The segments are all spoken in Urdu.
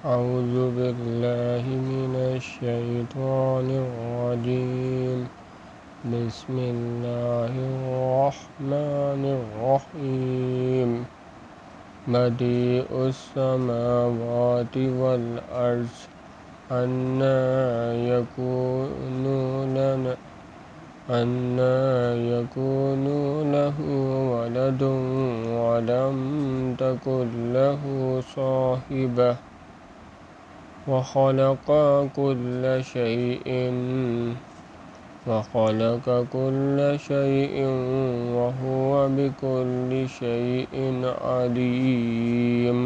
أعوذ بالله من الشيطان الرجيم بسم الله الرحمن الرحيم بديع السماوات والأرض أنى يكون له ولد ولم تكن له صاحبة وخلق كل شيء وهو بكل شيء عليم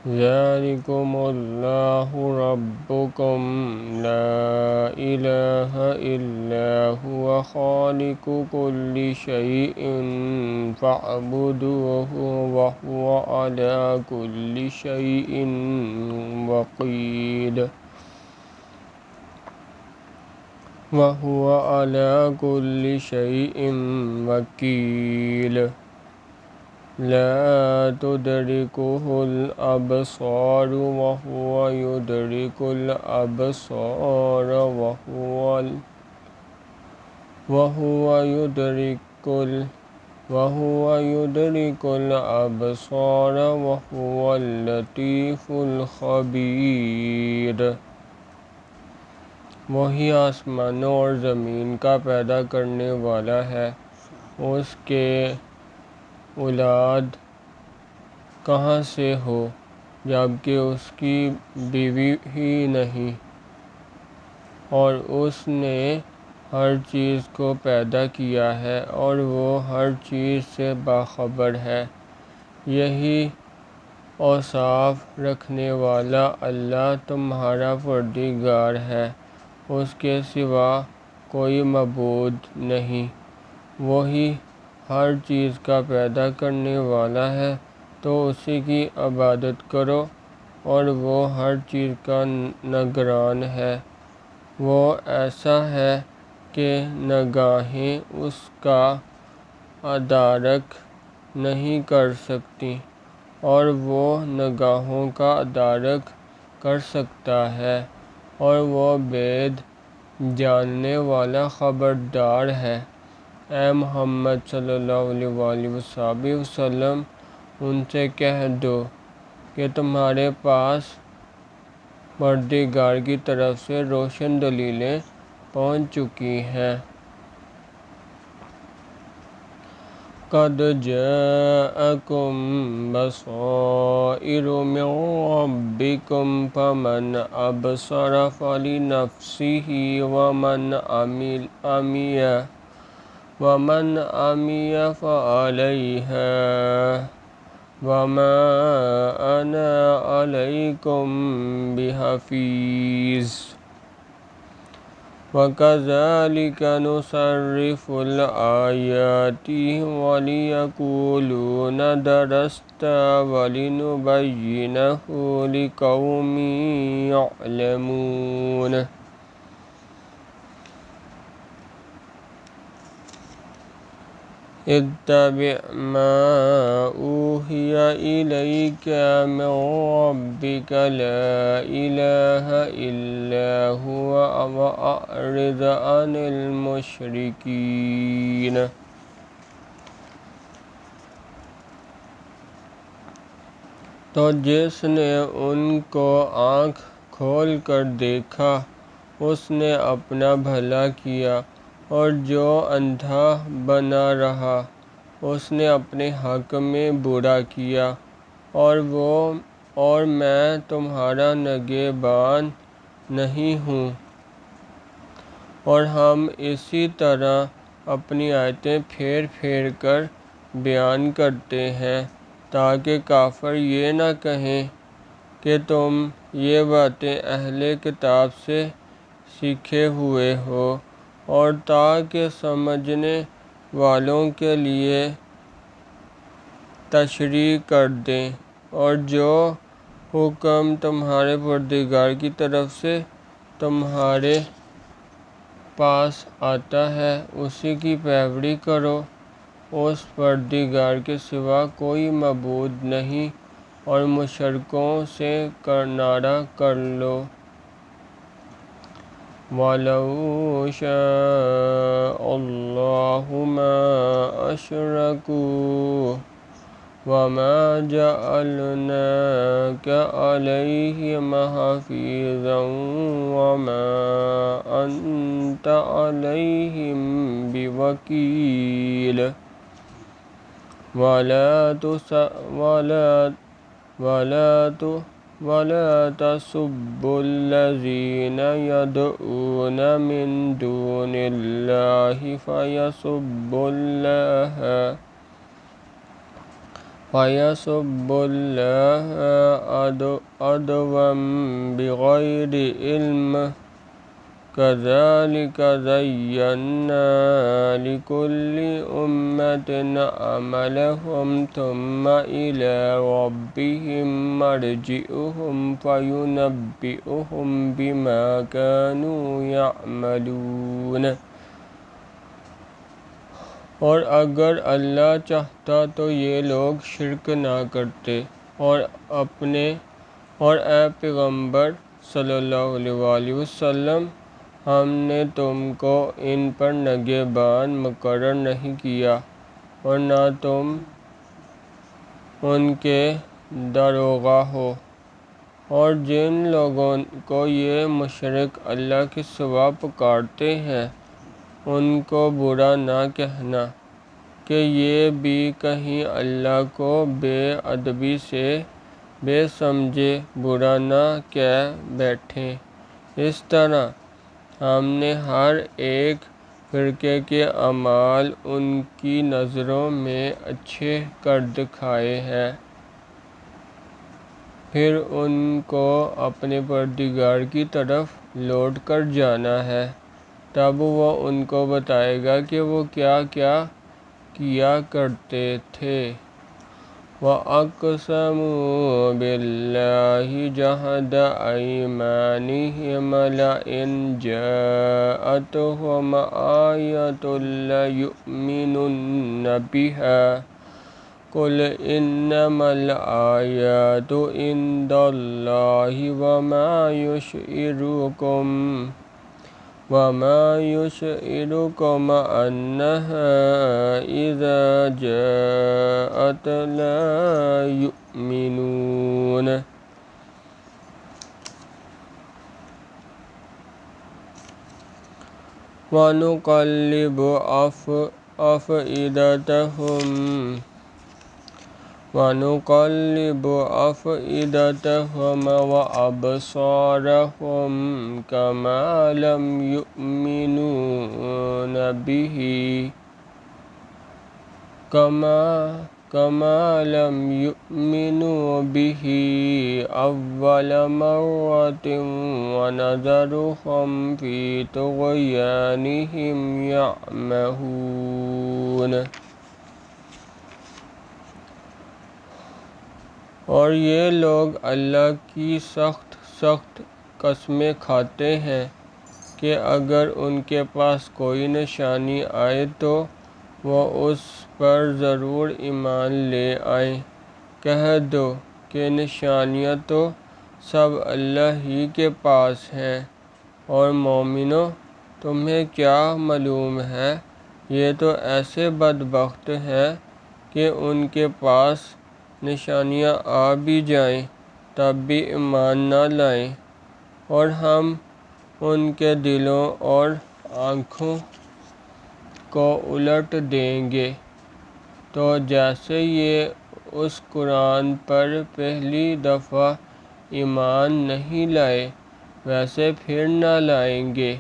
ذلكم الله ربكم لا إله إلا هو خالق كل شيء فاعبدوه وهو على كل شيء وكيل لا تدركه الأبصار وهو يدرك الأبصار وهو اللطيف الخبير وہی آسمانوں اور زمین کا پیدا کرنے والا ہے، اس کے اولاد کہاں سے ہو جبکہ اس کی بیوی ہی نہیں، اور اس نے ہر چیز کو پیدا کیا ہے اور وہ ہر چیز سے باخبر ہے۔ یہی اوصاف رکھنے والا اللہ تمہارا پروردگار ہے، اس کے سوا کوئی معبود نہیں۔ وہی ہر چیز کا پیدا کرنے والا ہے تو اسی کی عبادت کرو، اور وہ ہر چیز کا نگران ہے۔ وہ ایسا ہے کہ نگاہیں اس کا ادراک نہیں کر سکتیں، اور وہ نگاہوں کا ادراک کر سکتا ہے، اور وہ بید جاننے والا خبردار ہے۔ اے محمد صلی اللہ علیہ وآلہ وسلم، ان سے کہہ دو کہ تمہارے پاس پروردگار کی طرف سے روشن دلیلیں پہنچ چکی ہیں۔ قد جاءکم بصائر من ربکم فمن ابصر فلنفسہ ومن عمی فعلیہا وما انا علیکم بحفیظ وَكَذَلِكَ نُصَرِّفُ الْآيَاتِ وَلِيَقُولُوا دَرَسْتَ وَلِنُبَيِّنَهُ لِقَوْمٍ يَعْلَمُونَ اتَّبِعْ مَا أُوحِيَ إِلَيْكَ مِن رَّبِّكَ لَا إِلَٰهَ إِلَّا هُوَ وَأَعْرِضْ عَنِ الْمُشْرِكِينَ۔ تو جس نے ان کو آنکھ کھول کر دیکھا اس نے اپنا بھلا کیا، اور جو اندھا بنا رہا اس نے اپنے حق میں برا کیا، اور میں تمہارا نگہبان نہیں ہوں۔ اور ہم اسی طرح اپنی آیتیں پھیر پھیر کر بیان کرتے ہیں تاکہ کافر یہ نہ کہیں کہ تم یہ باتیں اہل کتاب سے سیکھے ہوئے ہو، اور تاکہ سمجھنے والوں کے لیے تشریح کر دیں۔ اور جو حکم تمہارے پروردگار کی طرف سے تمہارے پاس آتا ہے اسی کی پیروی کرو۔ اس پروردگار کے سوا کوئی معبود نہیں اور مشرکوں سے کنارہ کر لو۔ وَلَوْ شَاءَ اللَّهُ مَا أَشْرَكُوا وَمَا جَعَلْنَاكَ عَلَيْهِمْ حَفِيظًا وَمَا أَنْتَ عَلَيْهِمْ بِوَكِيلٍ وَلَا تَسُبُّوا الَّذِينَ يَدْعُونَ مِن دُونِ اللَّهِ فَيَسُبُّوا اللَّهَ عَدْوًا بِغَيْرِ عِلْمٍ ۗ كَذَلِكَ زَيَّنَّا لِكُلِّ أُمَّةٍ عَمَلَهُمْ ثُمَّ إِلَىٰ رَبِّهِمْ مَرْجِعُهُمْ فَيُنَبِّئُهُم بِمَا كَانُوا يَعْمَلُونَ۔ اور اگر اللہ چاہتا تو یہ لوگ شرک نہ کرتے، اور اے پیغمبر صلی اللہ علیہ وسلم، ہم نے تم کو ان پر نگہبان مقرر نہیں کیا اور نہ تم ان کے داروغہ ہو۔ اور جن لوگوں کو یہ مشرک اللہ کے سوا پکارتے ہیں ان کو برا نہ کہنا کہ یہ بھی کہیں اللہ کو بے ادبی سے بے سمجھے برا نہ کہہ بیٹھیں۔ اس طرح ہم نے ہر ایک فرقے کے اعمال ان کی نظروں میں اچھے کر دکھائے ہیں، پھر ان کو اپنے پروردگار کی طرف لوٹ کر جانا ہے، تب وہ ان کو بتائے گا کہ وہ کیا کیا کرتے تھے۔ وَأَقْسَمُوا بِاللَّهِ جَهْدَ أَيْمَانِهِمْ لَئِن جَاءَتْهُمْ آيَةٌ لَّيُؤْمِنُنَّ بِهَا قُلْ إِنَّمَا الْآيَاتُ عِندَ اللَّهِ وَمَا يُشْعِرُكُمْ أَنَّهَا إِذَا جَاءَتْ لَا يُؤْمِنُونَ۔ وَنُقَلِّبُ أَفْئِدَتَهُمْ وَأَبْصَارَهُمْ كَمَا لَمْ يُؤْمِنُوا بِهِ أَوَّلَ مَرَّةٍ وَنَذَرُهُمْ فِي طُغْيَانِهِمْ يَعْمَهُونَ۔ اور یہ لوگ اللہ کی سخت قسمیں کھاتے ہیں کہ اگر ان کے پاس کوئی نشانی آئے تو وہ اس پر ضرور ایمان لے آئیں۔ کہہ دو کہ نشانیاں تو سب اللہ ہی کے پاس ہیں، اور مومنو تمہیں کیا معلوم ہے، یہ تو ایسے بدبخت ہیں کہ ان کے پاس نشانیاں آ بھی جائیں تب بھی ایمان نہ لائیں، اور ہم ان کے دلوں اور آنکھوں کو الٹ دیں گے۔ تو جیسے یہ اس قرآن پر پہلی دفعہ ایمان نہیں لائے ویسے پھر نہ لائیں گے،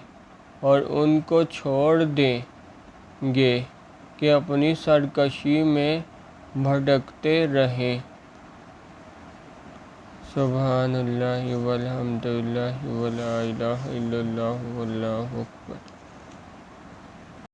اور ان کو چھوڑ دیں گے کہ اپنی سرکشی میں بھٹکتے رہیں۔ سبحان اللہ والحمد للہ ولا الہ الا اللہ واللہ اکبر۔